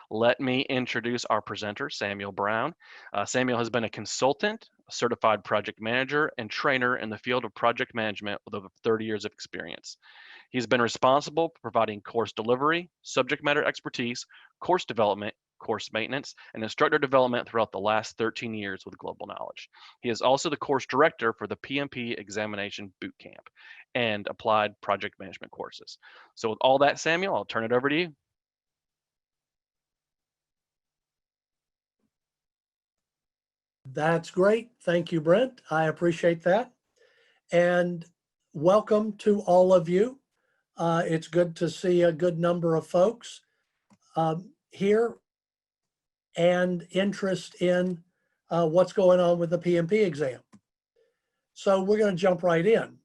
Let me introduce our presenter, Samuel Brown. Samuel has been a consultant, a certified project manager, and trainer in the field of project management with over 30 years of experience. He's been responsible for providing course delivery, subject matter expertise, course development, course maintenance, and instructor development throughout the last 13 years with global knowledge. He is also the course director for the PMP Examination Bootcamp and applied project management courses. So with all that, Samuel, I'll turn it over to you. That's great. Thank you, Brent. I appreciate that. And welcome to all of you. It's good to see a good number of folks here and interest in what's going on with the PMP exam. So we're going to jump right in.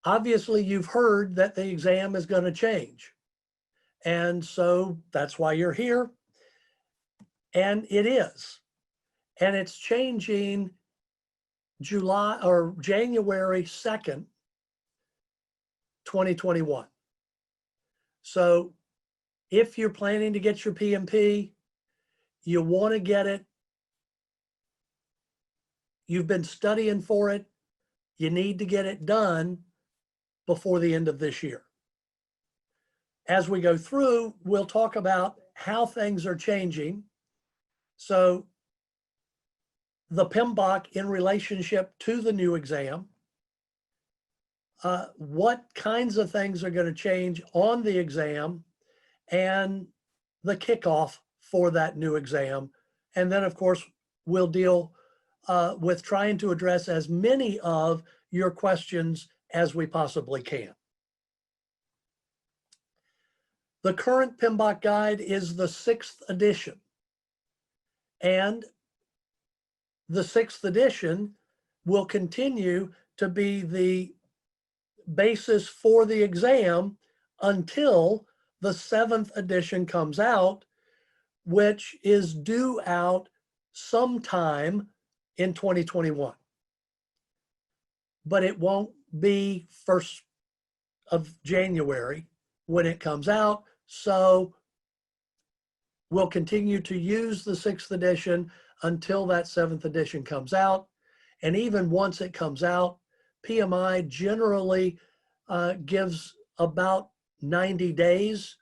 Obviously, you've heard that the exam is going to change. And so that's why you're here. And it is. And it's changing January 2nd, 2021. So if you're planning to get your PMP, you want to get it, you've been studying for it, you need to get it done before the end of this year. As we go through, we'll talk about how things are changing. So the PMBOK in relationship to the new exam, what kinds of things are going to change on the exam, and the kickoff for that new exam. And then, of course, we'll deal with trying to address as many of your questions as we possibly can. The current PMBOK guide is the 6th edition. And the 6th edition will continue to be the basis for the exam until the 7th edition comes out, which is due out sometime in 2021. But it won't be 1st of January when it comes out. So we'll continue to use the 6th edition until that 7th edition comes out. And even once it comes out, PMI generally gives about 90 days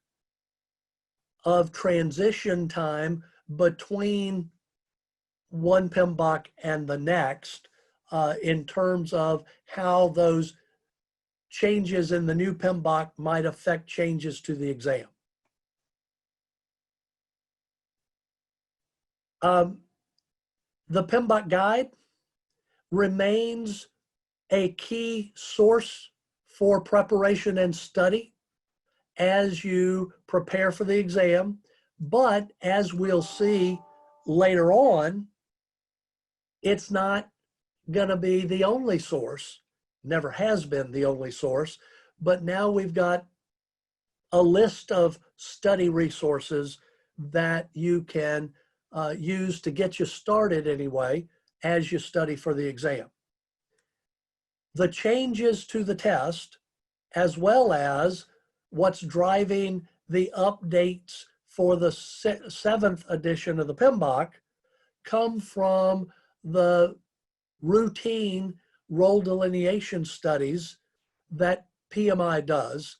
of transition time between one PMBOK and the next in terms of how those changes in the new PMBOK might affect changes to the exam. The PMBOK guide remains a key source for preparation and study as you prepare for the exam. But as we'll see later on, it's not going to be the only source, never has been the only source, but now we've got a list of study resources that you can use to get you started anyway as you study for the exam. The changes to the test, as well as what's driving the updates for the 7th edition of the PMBOK, come from the routine role delineation studies that PMI does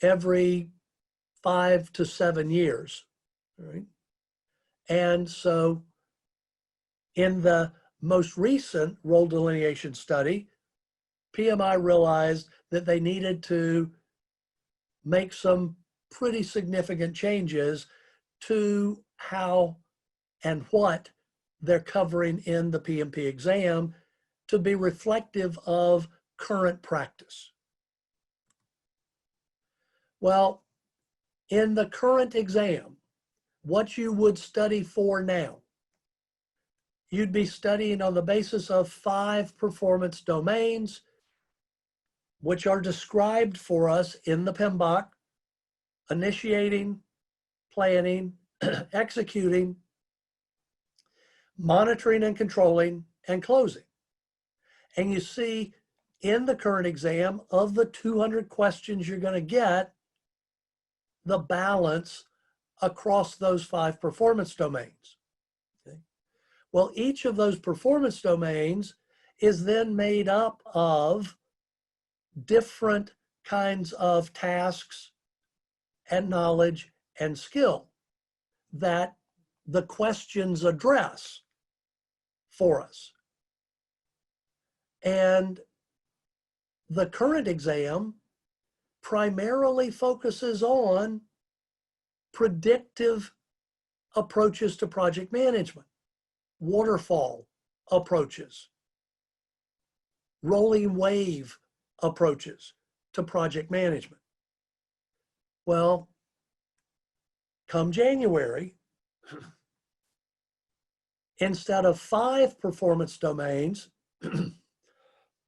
every 5 to 7 years. Right? And so in the most recent role delineation study, PMI realized that they needed to make some pretty significant changes to how and what they're covering in the PMP exam to be reflective of current practice. Well, in the current exam, what you would study for now, you'd be studying on the basis of 5 performance domains, which are described for us in the PMBOK: initiating, planning, executing, monitoring and controlling, and closing. And you see in the current exam, of the 200 questions you're going to get, the balance across those 5 performance domains. Okay? Well, each of those performance domains is then made up of different kinds of tasks and knowledge and skill that the questions address for us. And the current exam primarily focuses on predictive approaches to project management, waterfall approaches, rolling wave approaches to project management. Well, come January, instead of 5 performance domains,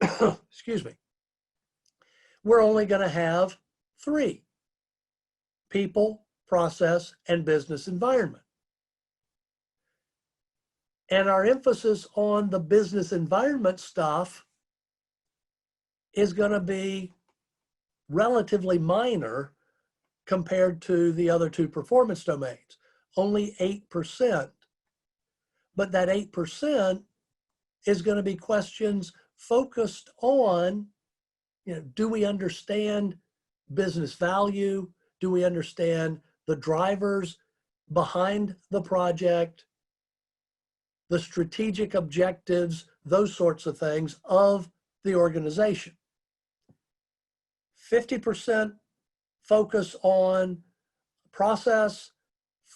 excuse me, we're only going to have 3: people, process, and business environment. And our emphasis on the business environment stuff is going to be relatively minor compared to the other 2 performance domains, only 8%. But that 8% is going to be questions focused on, do we understand business value? Do we understand the drivers behind the project, the strategic objectives, those sorts of things of the organization? 50% focus on process,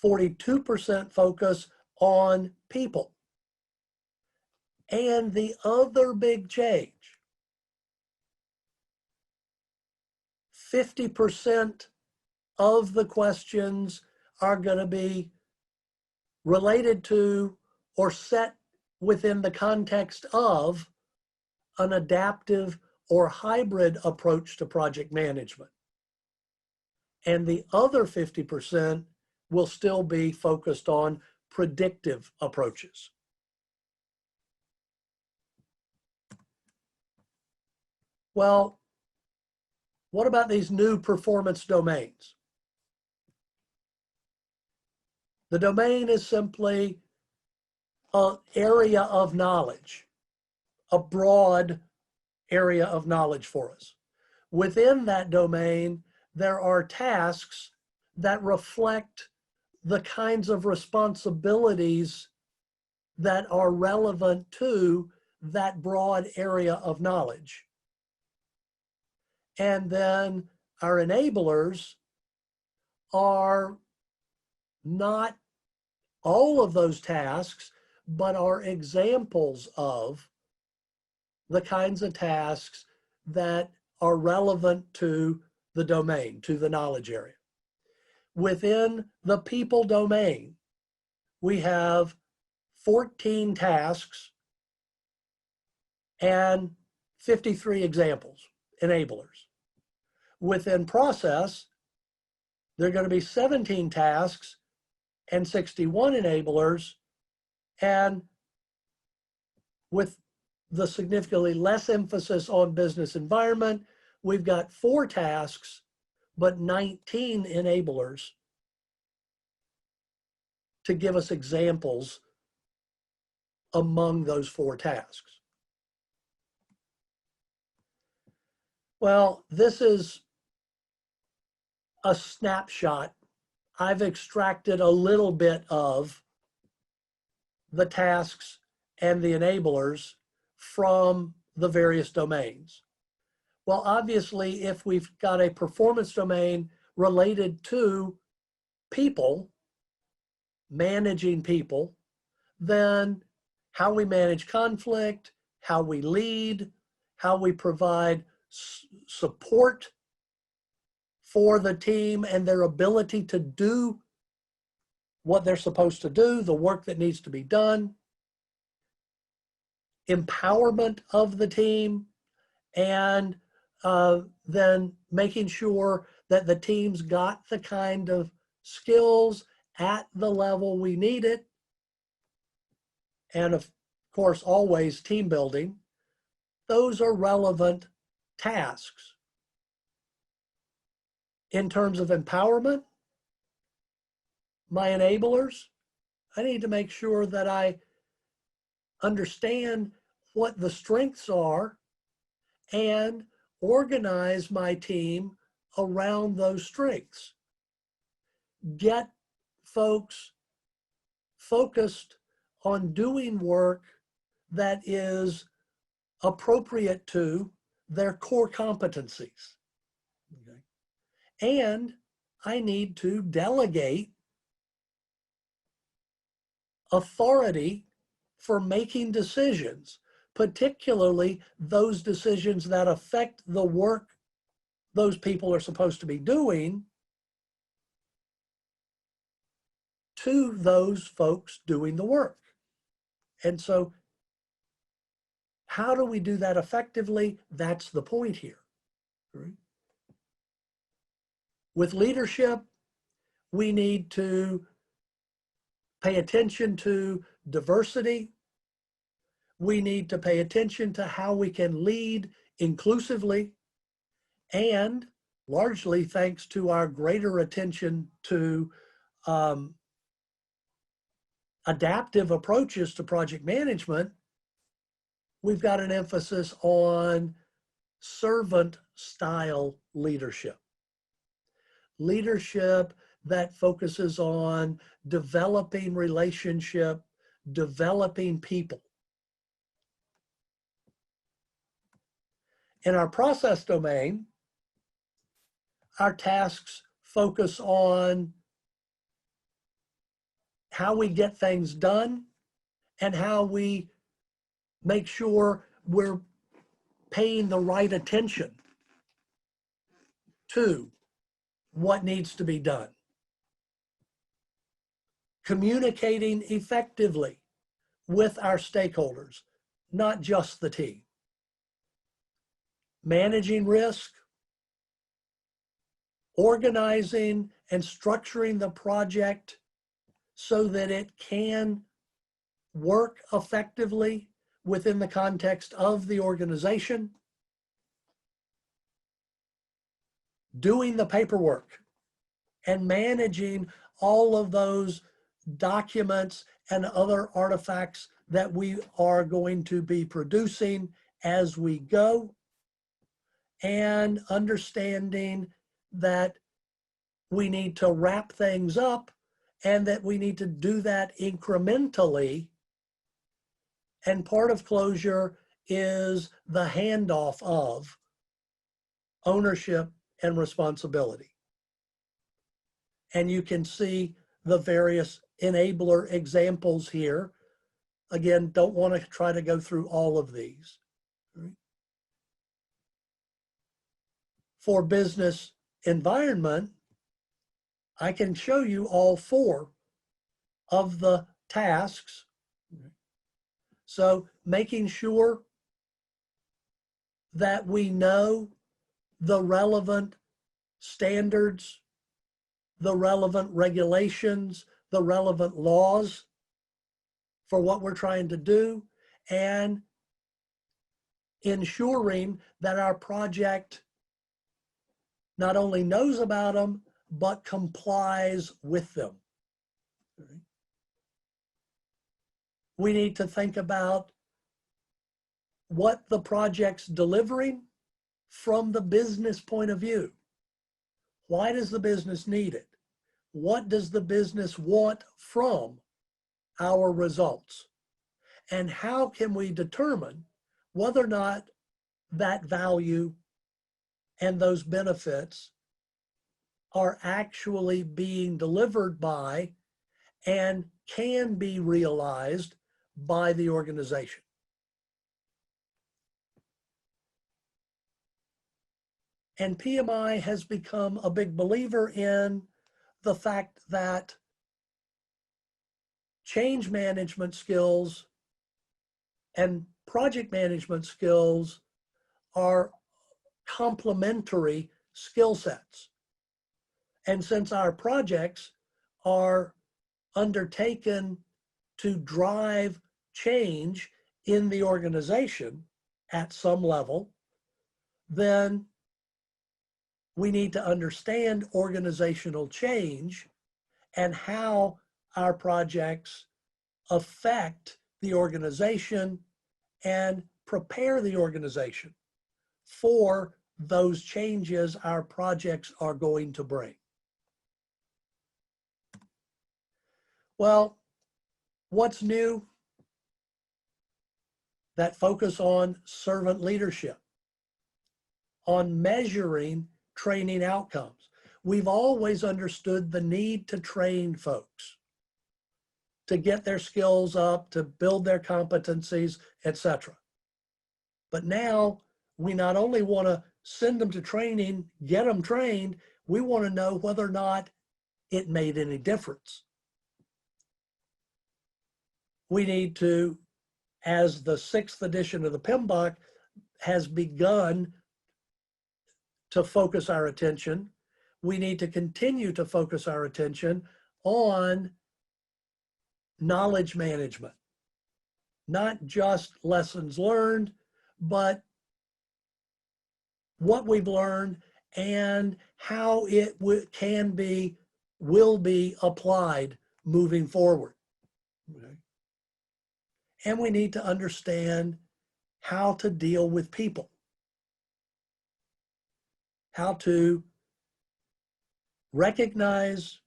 42% focus on people. And the other big change, 50% of the questions are going to be related to or set within the context of an adaptive or hybrid approach to project management. And the other 50% will still be focused on predictive approaches. Well, what about these new performance domains? The domain is simply an area of knowledge, a broad area of knowledge for us. Within that domain, there are tasks that reflect the kinds of responsibilities that are relevant to that broad area of knowledge. And then our enablers are not all of those tasks, but are examples of the kinds of tasks that are relevant to the domain, to the knowledge area. Within the people domain, we have 14 tasks and 53 examples, enablers. Within process, there are going to be 17 tasks and 61 enablers, and with the significantly less emphasis on business environment, we've got 4 tasks, but 19 enablers to give us examples among those 4 tasks. Well, this is a snapshot. I've extracted a little bit of the tasks and the enablers from the various domains. Well, obviously, if we've got a performance domain related to people, managing people, then how we manage conflict, how we lead, how we provide support for the team and their ability to do what they're supposed to do, the work that needs to be done, empowerment of the team, and then making sure that the team's got the kind of skills at the level we need it. And of course, always team building. Those are relevant tasks. In terms of empowerment, my enablers. I need to make sure that I understand what the strengths are and organize my team around those strengths. Get folks focused on doing work that is appropriate to their core competencies. Okay. And I need to delegate authority for making decisions, particularly those decisions that affect the work those people are supposed to be doing, to those folks doing the work. And so how do we do that effectively? That's the point here. Right? With leadership, we need to pay attention to diversity. We need to pay attention to how we can lead inclusively, and largely thanks to our greater attention to adaptive approaches to project management, we've got an emphasis on servant style leadership. Leadership that focuses on developing relationship, developing people. In our process domain, our tasks focus on how we get things done and how we make sure we're paying the right attention to what needs to be done. Communicating effectively with our stakeholders, not just the team. Managing risk, organizing and structuring the project so that it can work effectively within the context of the organization. Doing the paperwork and managing all of those documents and other artifacts that we are going to be producing as we go, and understanding that we need to wrap things up and that we need to do that incrementally. And part of closure is the handoff of ownership and responsibility. And you can see the various enabler examples here. Again, don't want to try to go through all of these. For business environment, I can show you all four of the tasks. So making sure that we know the relevant standards, the relevant regulations, the relevant laws for what we're trying to do, and ensuring that our project not only knows about them, but complies with them. We need to think about what the project's delivering from the business point of view. Why does the business need it? What does the business want from our results? And how can we determine whether or not that value and those benefits are actually being delivered by and can be realized by the organization? And PMI has become a big believer in the fact that change management skills and project management skills are complementary skill sets. And since our projects are undertaken to drive change in the organization at some level, then we need to understand organizational change and how our projects affect the organization and prepare the organization for those changes our projects are going to bring. Well, what's new? That focus on servant leadership, on measuring training outcomes. We've always understood the need to train folks, to get their skills up, to build their competencies, etc. But now we not only want to send them to training, get them trained, we want to know whether or not it made any difference. We need to, as the 6th edition of the PMBOK has begun to focus our attention, we need to continue to focus our attention on knowledge management. Not just lessons learned, but what we've learned and how it will be applied moving forward. Okay. And we need to understand how to deal with people, how to recognize,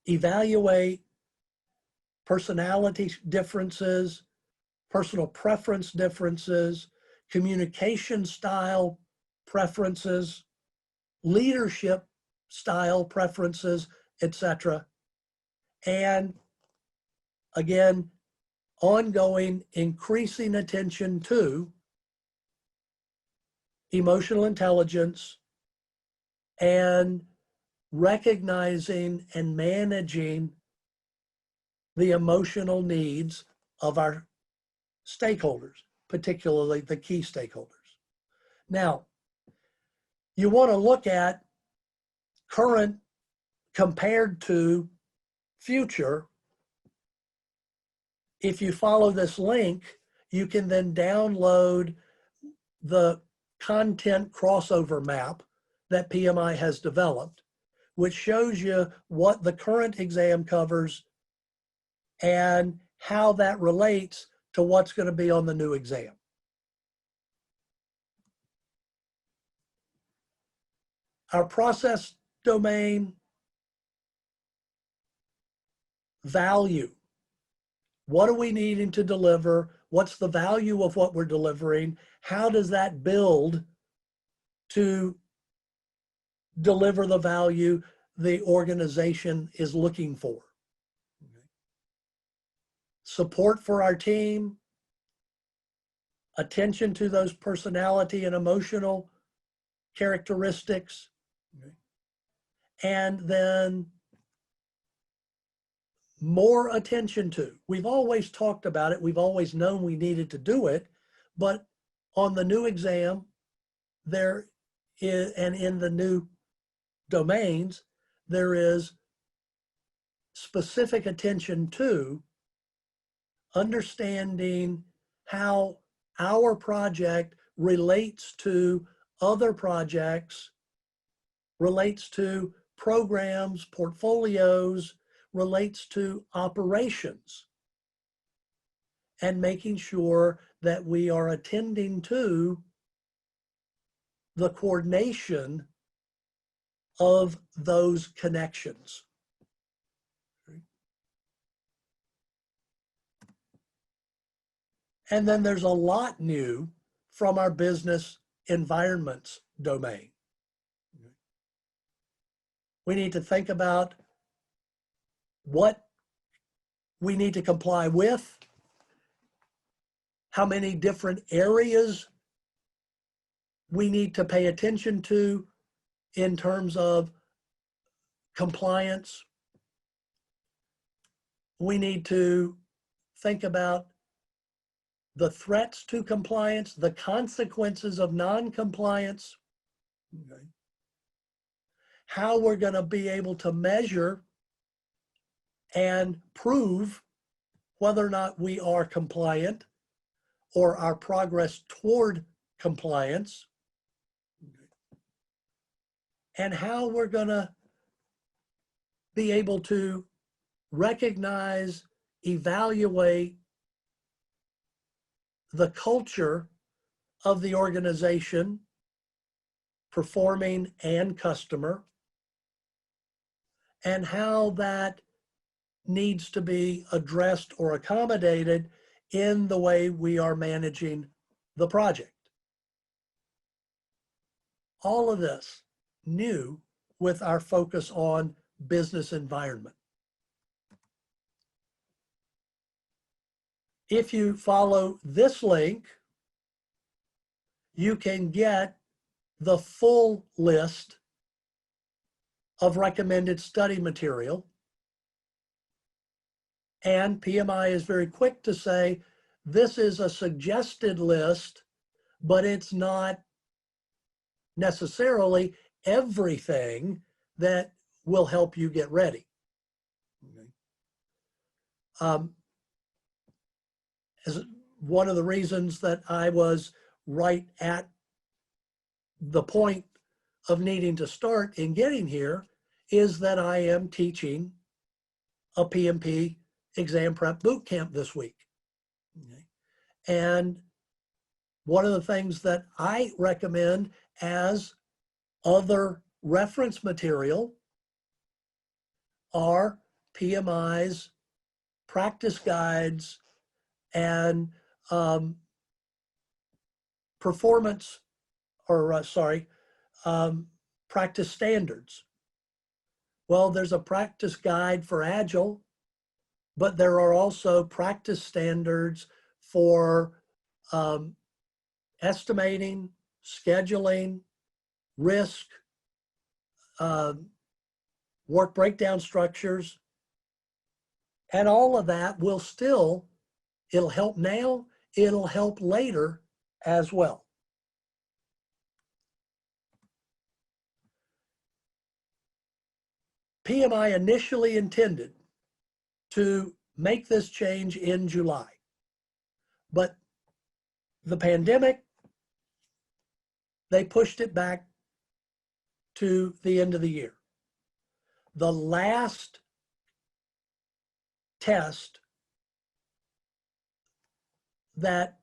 evaluate personality differences, personal preference differences, communication style preferences, leadership style preferences, etc. And again, ongoing increasing attention to emotional intelligence and recognizing and managing the emotional needs of our stakeholders, particularly the key stakeholders. Now, you want to look at current compared to future. If you follow this link, you can then download the content crossover map that PMI has developed, which shows you what the current exam covers and how that relates to what's going to be on the new exam. Our process domain, value. What are we needing to deliver? What's the value of what we're delivering? How does that build to deliver the value the organization is looking for? Okay. Support for our team, attention to those personality and emotional characteristics, okay. And then more attention to. We've always talked about it. We've always known we needed to do it, but on the new exam, there is, and in the new domains, there is specific attention to understanding how our project relates to other projects, relates to programs, portfolios, relates to operations, and making sure that we are attending to the coordination of those connections. And then there's a lot new from our business environments domain. We need to think about what we need to comply with, how many different areas we need to pay attention to in terms of compliance. We need to think about the threats to compliance, the consequences of non-compliance, okay. How we're going to be able to measure and prove whether or not we are compliant or our progress toward compliance, and how we're going to be able to recognize, evaluate the culture of the organization, performing and customer, and how that needs to be addressed or accommodated in the way we are managing the project. All of this new with our focus on business environment. If you follow this link, you can get the full list of recommended study material. And PMI is very quick to say, this is a suggested list, but it's not necessarily everything that will help you get ready. Okay. As one of the reasons that I was right at the point of needing to start in getting here is that I am teaching a PMP exam prep boot camp this week. Okay. And one of the things that I recommend as other reference material are PMI's practice guides and performance, or practice standards. Well, there's a practice guide for Agile, but there are also practice standards for estimating, scheduling, risk, work breakdown structures, and all of that will still, it'll help now, it'll help later as well. PMI initially intended to make this change in July, but the pandemic, they pushed it back to the end of the year. The last test that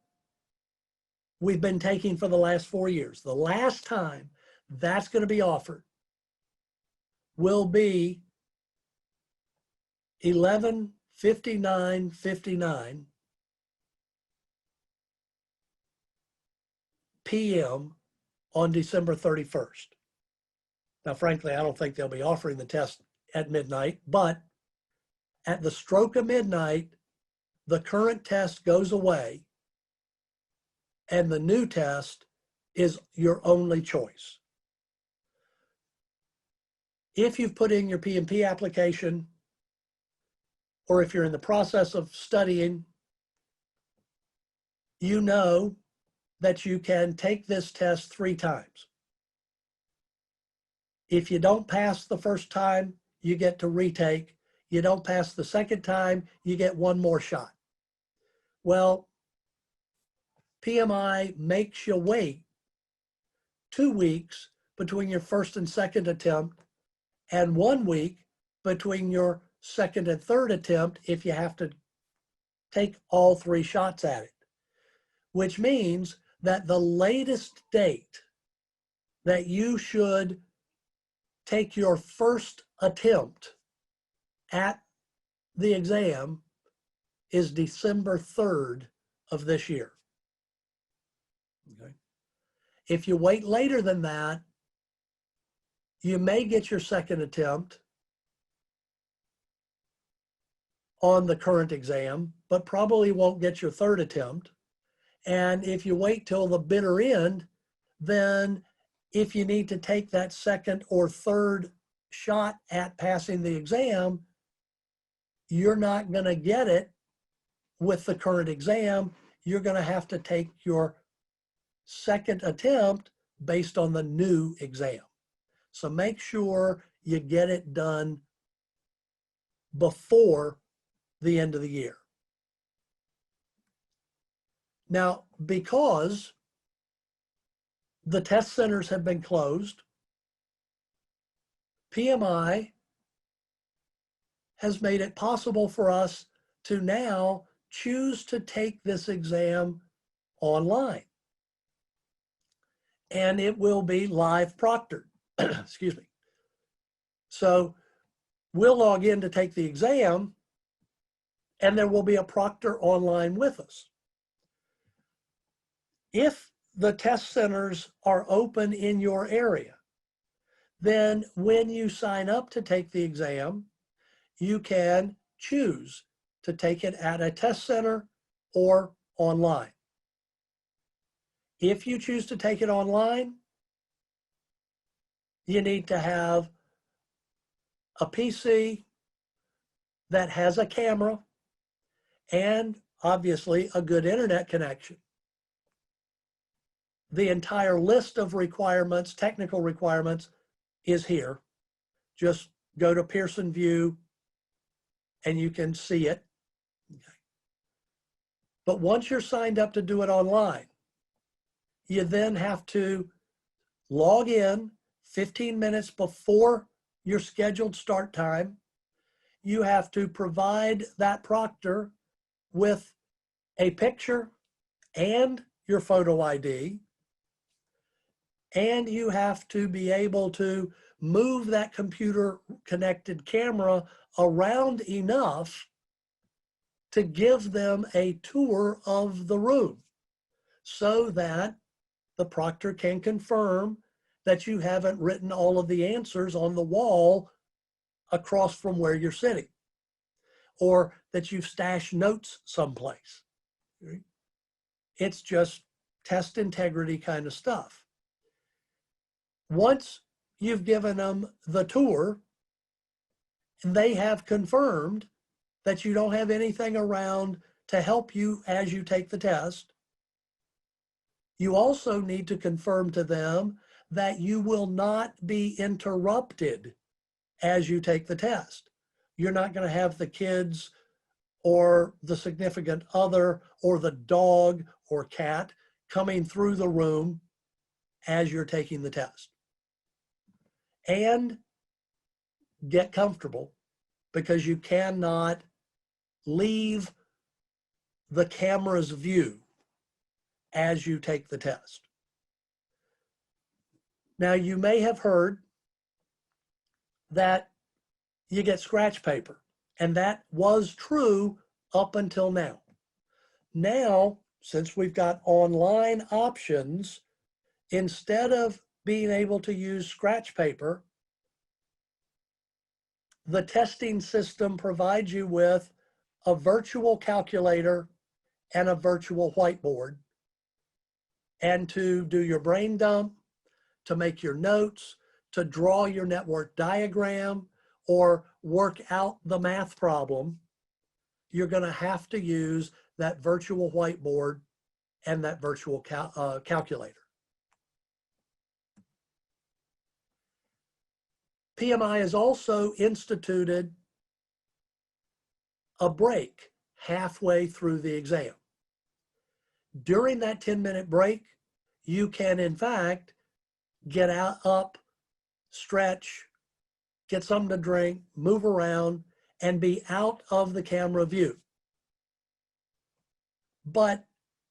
we've been taking for the last 4 years, the last time that's going to be offered will be 11:59:59 p.m. on December 31st. Now, frankly, I don't think they'll be offering the test at midnight, but at the stroke of midnight, the current test goes away and the new test is your only choice. If you've put in your PMP application, or if you're in the process of studying, you know that you can take this test 3 times. If you don't pass the first time, you get to retake. You don't pass the second time, you get 1 more shot. Well, PMI makes you wait 2 weeks between your first and second attempt, and 1 week between your second and third attempt if you have to take all 3 shots at it, which means that the latest date that you should take your first attempt at the exam is December 3rd of this year. Okay. If you wait later than that, you may get your second attempt on the current exam, but probably won't get your third attempt. And if you wait till the bitter end, then if you need to take that second or third shot at passing the exam, you're not going to get it with the current exam. You're going to have to take your second attempt based on the new exam. So make sure you get it done before the end of the year. Now, because the test centers have been closed, PMI has made it possible for us to now choose to take this exam online. And it will be live proctored. Excuse me. So we'll log in to take the exam, and there will be a proctor online with us. If the test centers are open in your area, then when you sign up to take the exam, you can choose to take it at a test center or online. If you choose to take it online, you need to have a PC that has a camera and obviously a good internet connection. The entire list of requirements, technical requirements, is here. Just go to Pearson VUE and you can see it. Okay. But once you're signed up to do it online, you then have to log in 15 minutes before your scheduled start time. You have to provide that proctor with a picture and your photo ID. And you have to be able to move that computer connected camera around enough to give them a tour of the room so that the proctor can confirm that you haven't written all of the answers on the wall across from where you're sitting, or that you've stashed notes someplace. It's just test integrity kind of stuff. Once you've given them the tour, they have confirmed that you don't have anything around to help you as you take the test. You also need to confirm to them that you will not be interrupted as you take the test. You're not going to have the kids or the significant other or the dog or cat coming through the room as you're taking the test. And get comfortable, because you cannot leave the camera's view as you take the test. Now, you may have heard that you get scratch paper, and that was true up until now. Now, since we've got online options, instead of being able to use scratch paper, the testing system provides you with a virtual calculator and a virtual whiteboard. And to do your brain dump, to make your notes, to draw your network diagram, or work out the math problem, you're going to have to use that virtual whiteboard and that virtual calculator. PMI has also instituted a break halfway through the exam. During that 10-minute break, you can, in fact, get up, stretch, get something to drink, move around, and be out of the camera view. But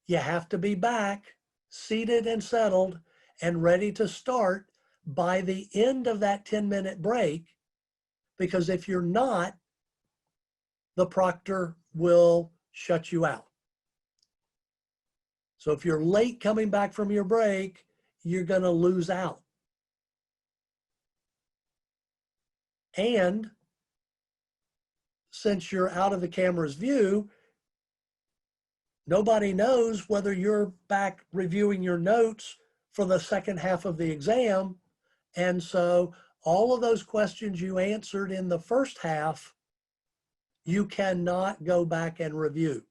you have to be back, seated and settled, and ready to start by the end of that 10-minute break, because if you're not, the proctor will shut you out. So if you're late coming back from your break, you're going to lose out. And since you're out of the camera's view, nobody knows whether you're back reviewing your notes for the second half of the exam. And so all of those questions you answered in the first half, you cannot go back and review.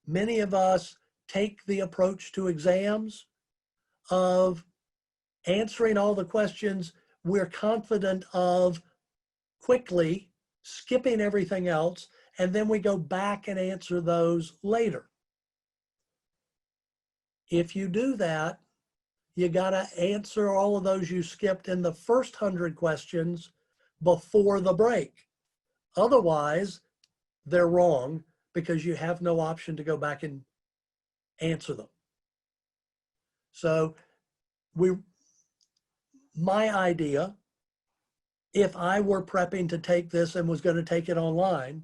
Many of us take the approach to exams of answering all the questions we're confident of quickly, skipping everything else, and then we go back and answer those later. If you do that, you got to answer all of those you skipped in the first 100 questions before the break. Otherwise, they're wrong because you have no option to go back and answer them. So my idea, if I were prepping to take this and was going to take it online,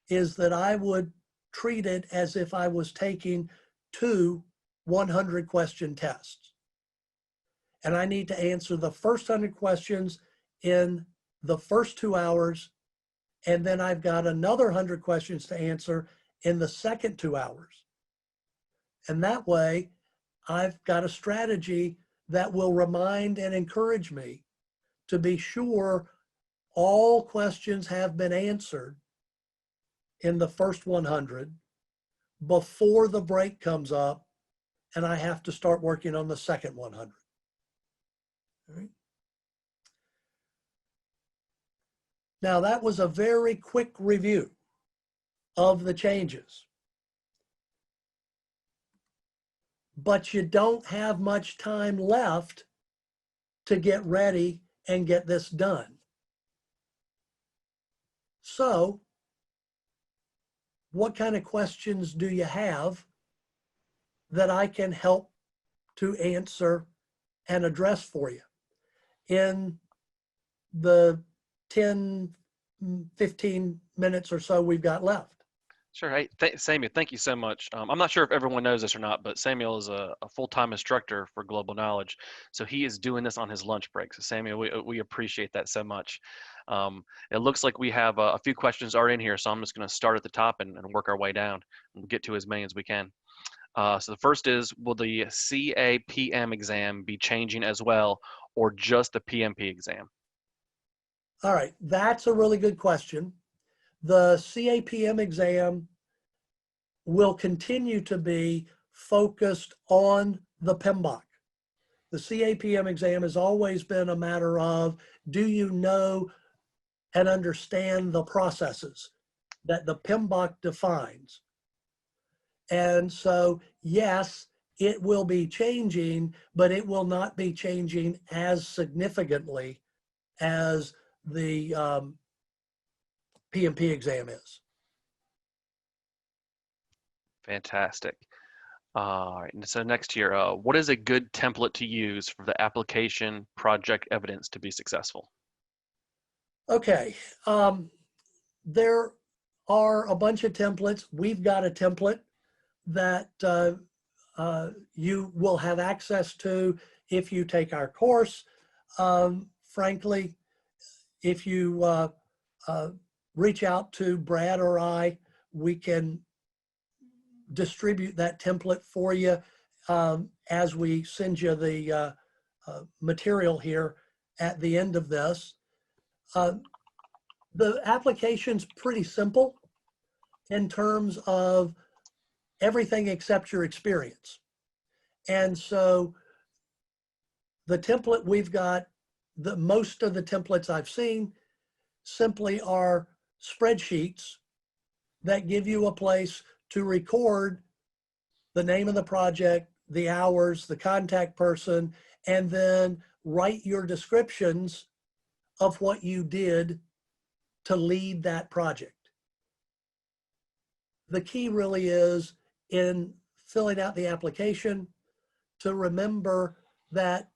is that I would treat it as if I was taking 2 100-question tests. And I need to answer the first 100 questions in the first 2 hours, and then I've got another 100 questions to answer in the second 2 hours. And that way, I've got a strategy that will remind and encourage me to be sure all questions have been answered in the first 100 before the break comes up and I have to start working on the second 100. All right. Now that was a very quick review of the changes, but you don't have much time left to get ready and get this done. So what kind of questions do you have that I can help to answer and address for you in the 10, 15 minutes or so we've got left? Sure. Hey, Samuel, thank you so much. I'm not sure if everyone knows this or not, but Samuel is a full-time instructor for Global Knowledge. So he is doing this on his lunch break. So Samuel, we appreciate that so much. It looks like we have a few questions already in here, so I'm just going to start at the top and work our way down and get to as many as we can. So the first is, will the CAPM exam be changing as well, or just the PMP exam? All right, that's a really good question. The CAPM exam will continue to be focused on the PMBOK. The CAPM exam has always been a matter of, do you know and understand the processes that the PMBOK defines? And so, yes, it will be changing, but it will not be changing as significantly as the PMP exam is. Fantastic. All right, and so next here, what is a good template to use for the application project evidence to be successful? Okay, there are a bunch of templates. We've got a template that you will have access to if you take our course. Frankly, if you reach out to Brad or I, we can distribute that template for you as we send you the material here at the end of this. The application's pretty simple in terms of everything except your experience. And so the template we've got, most of the templates I've seen simply are spreadsheets that give you a place to record the name of the project, the hours, the contact person, and then write your descriptions of what you did to lead that project. The key really is in filling out the application to remember that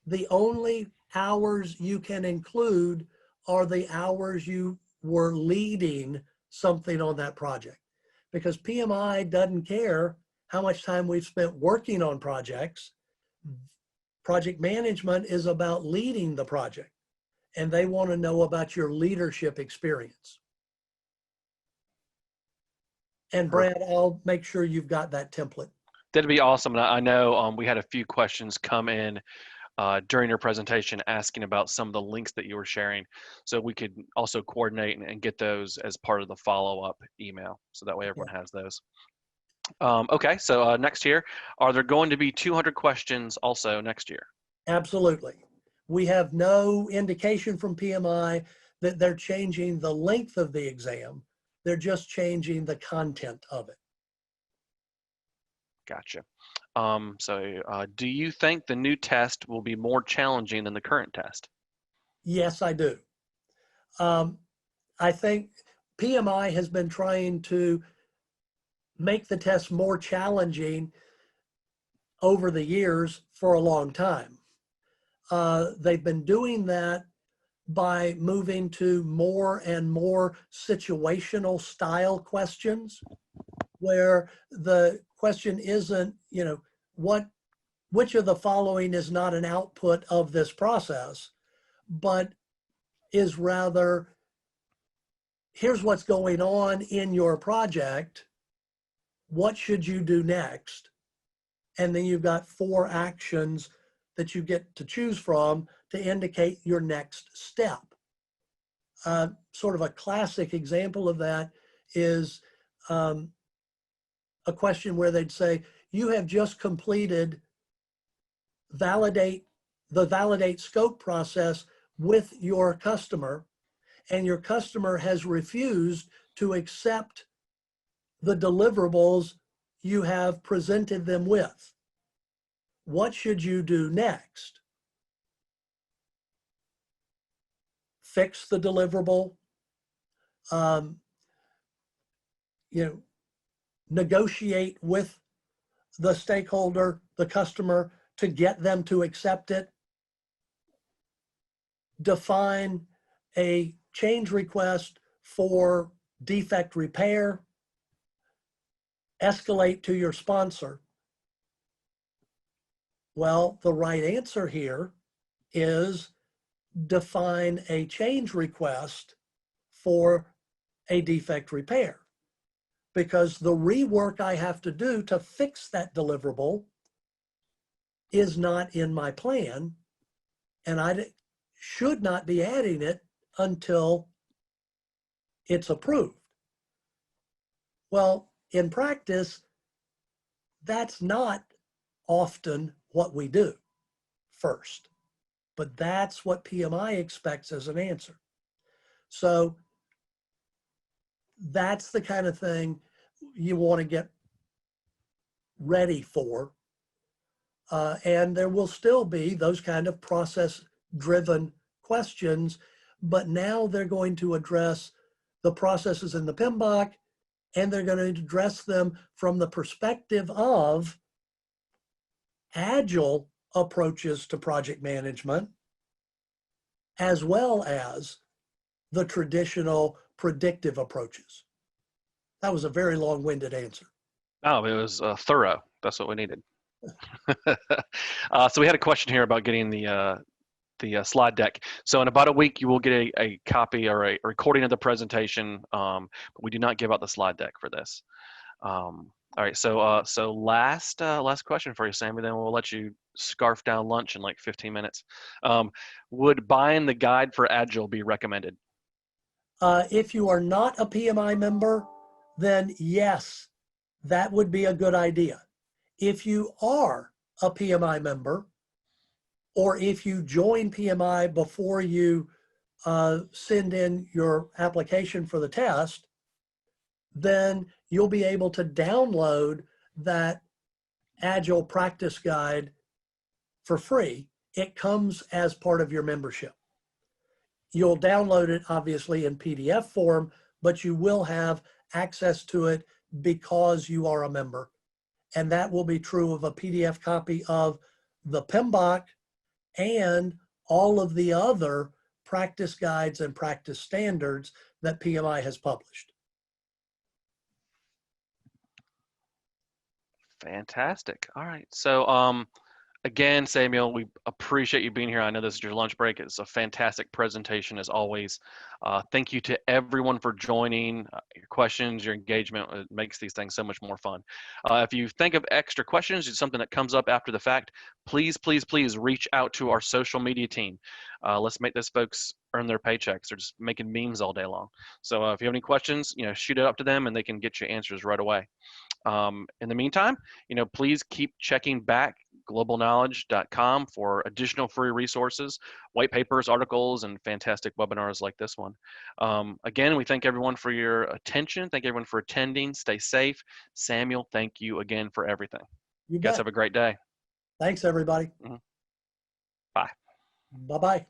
the only hours you can include are the hours you were leading something on that project. Because PMI doesn't care how much time we've spent working on projects. Project management is about leading the project, and they want to know about your leadership experience. And Brad, I'll make sure you've got that template. That'd be awesome. And I know we had a few questions come in during your presentation asking about some of the links that you were sharing. So we could also coordinate and get those as part of the follow-up email. So that way everyone has those. Okay, so next year, are there going to be 200 questions also next year? Absolutely. We have no indication from PMI that they're changing the length of the exam. They're just changing the content of it. Gotcha. Do you think the new test will be more challenging than the current test? Yes, I do. I think PMI has been trying to make the test more challenging over the years for a long time. They've been doing that by moving to more and more situational style questions, where the question isn't, which of the following is not an output of this process, but is rather, here's what's going on in your project. What should you do next? And then you've got 4 actions that you get to choose from to indicate your next step. Sort of a classic example of that is a question where they'd say, you have just completed the validate scope process with your customer, and your customer has refused to accept the deliverables you have presented them with. What should you do next? Fix the deliverable, negotiate with the stakeholder, the customer, to get them to accept it, define a change request for defect repair, escalate to your sponsor. Well, the right answer here is define a change request for a defect repair, because the rework I have to do to fix that deliverable is not in my plan, and I should not be adding it until it's approved. Well, in practice, that's not often what we do first, but that's what PMI expects as an answer. So that's the kind of thing you want to get ready for. And there will still be those kind of process-driven questions, but now they're going to address the processes in the PMBOK, and they're going to address them from the perspective of agile approaches to project management, as well as the traditional predictive approaches. That was a very long-winded answer. Oh, it was thorough. That's what we needed. So we had a question here about getting the slide deck. So in about a week, you will get a copy or a recording of the presentation, but we do not give out the slide deck for this. All right, so last question for you, Sammy, then we'll let you scarf down lunch in like 15 minutes. Would buying the guide for Agile be recommended? If you are not a PMI member, then yes, that would be a good idea. If you are a PMI member, or if you join PMI before you send in your application for the test, then you'll be able to download that Agile practice guide for free. It comes as part of your membership. You'll download it obviously in PDF form, but you will have access to it because you are a member. And that will be true of a PDF copy of the PMBOK and all of the other practice guides and practice standards that PMI has published. Fantastic. All right. So again, Samuel, we appreciate you being here. I know this is your lunch break. It's a fantastic presentation as always. Thank you to everyone for joining. Your questions, your engagement, it makes these things so much more fun. If you think of extra questions, it's something that comes up after the fact, please, please, please reach out to our social media team. Let's make those folks earn their paychecks. They're just making memes all day long. So if you have any questions, shoot it up to them and they can get you answers right away. In the meantime, please keep checking back globalknowledge.com for additional free resources, white papers, articles, and fantastic webinars like this one. Again, we thank everyone for your attention. Thank everyone for attending. Stay safe. Samuel, thank you again for everything. You guys bet. have a great day. Thanks, everybody. Bye. Bye-bye.